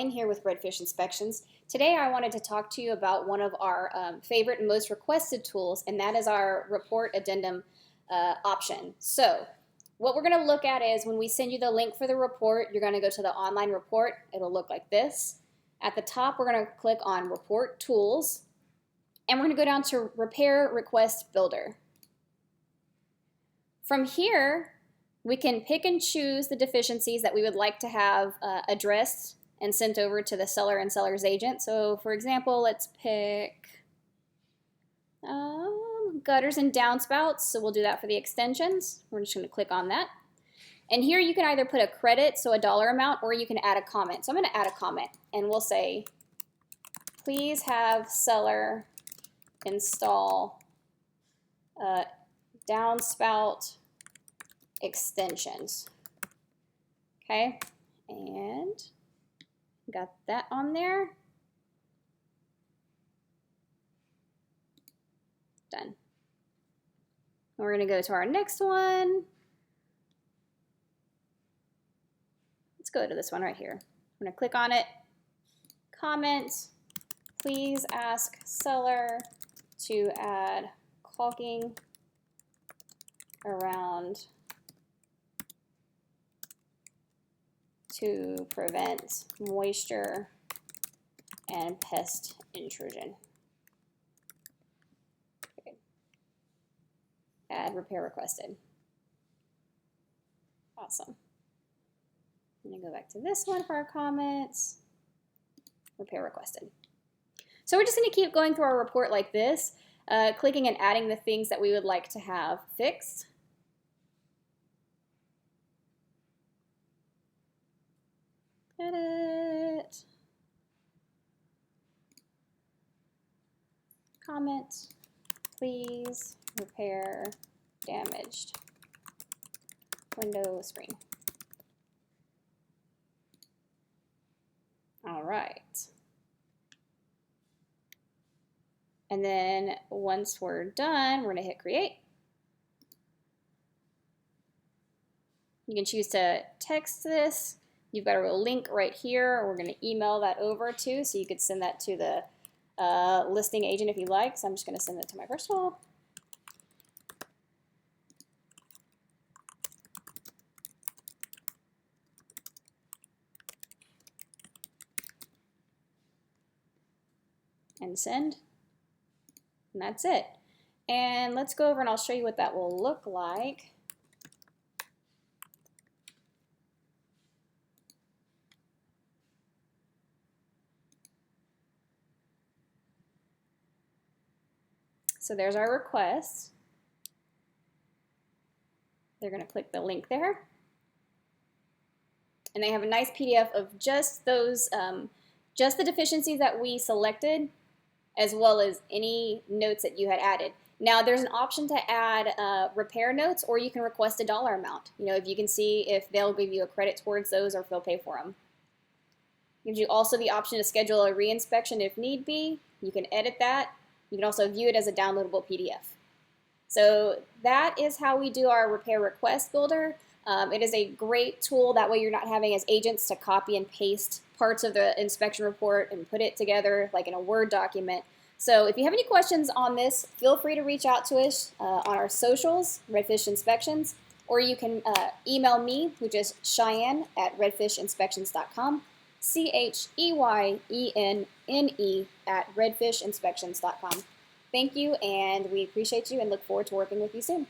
Cheyenne here with RedFish Inspections. Today I wanted to talk to you about one of our favorite and most requested tools, and that is our report addendum option. So what we're going to look at is when we send you the link for the report, you're going to go to the online report. It'll look like this. At the top, we're going to click on Report Tools, and we're going to go down to Repair Request Builder. From here, we can pick and choose the deficiencies that we would like to have addressed and sent over to the seller and seller's agent. So for example, let's pick gutters and downspouts. So we'll do that for the extensions. We're just going to click on that. And here you can either put a credit, so a dollar amount, or you can add a comment. So I'm going to add a comment, and we'll say, please have seller install downspout extensions. Okay, and got that on there. Done. We're going to go to our next one. Let's go to this one right here. I'm going to click on it. Comment, please ask seller to add caulking around to prevent moisture and pest intrusion. Okay. Add repair requested. Awesome. I'm going to go back to this one for our comments. Repair requested. So we're just going to keep going through our report like this, clicking and adding the things that we would like to have fixed. Edit. Comment, please repair damaged window screen. All right. And then once we're done, we're going to hit create. You can choose to text this. You've got a link right here. We're going to email that over to, so you could send that to the listing agent if you like. So I'm just going to send it to my personal. And send. And that's it. And let's go over and I'll show you what that will look like. So there's our request. They're going to click the link there. And they have a nice PDF of just those, just the deficiencies that we selected, as well as any notes that you had added. Now there's an option to add repair notes, or you can request a dollar amount. You know, if you can see if they'll give you a credit towards those or if they'll pay for them. Gives you also the option to schedule a re-inspection if need be. You can edit that. You can also view it as a downloadable PDF. So that is how we do our repair request builder. It is a great tool. That way you're not having as agents to copy and paste parts of the inspection report and put it together like in a Word document. So if you have any questions on this, feel free to reach out to us on our socials, Redfish Inspections, or you can email me, which is Cheyenne at redfishinspections.com. CHEYENNE at redfishinspections.com. Thank you, and we appreciate you and look forward to working with you soon.